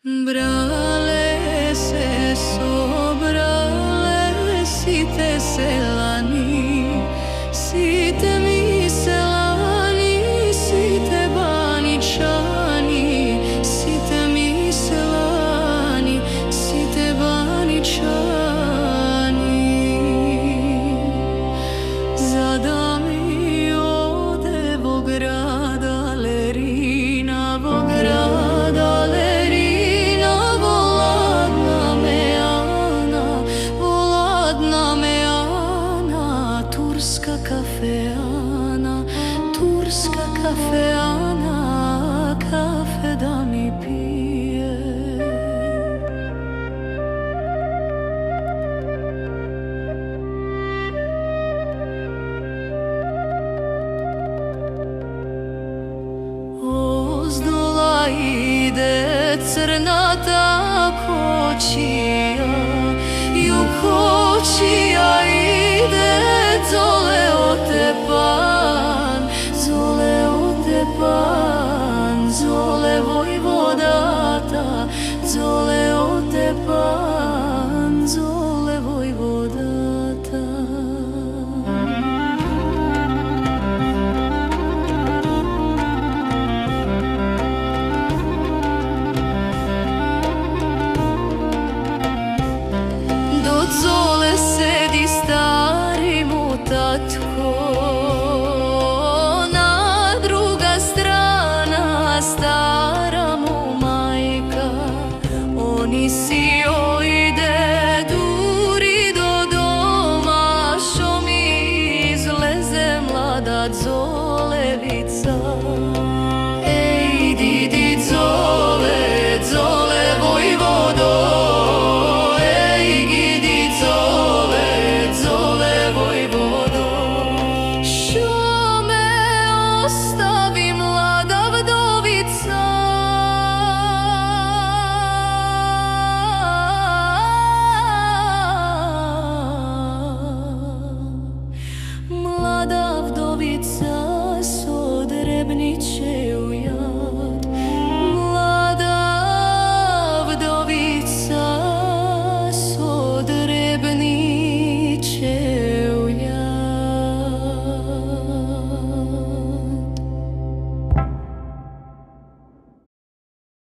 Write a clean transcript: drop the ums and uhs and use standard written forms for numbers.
Brale se sobrale site selani, site miselani, site baničani, site miselani, site baničani. Zada mi ode Vograda lerina, Vograda lerina. Turska kafeana, turska kafeana, kafe da mi pije. Ozdola ide crnata kočija, ju kočija ide. Zole otepan, zole otepan, zole vojvodata, zole otepan, zole vojvodata. Do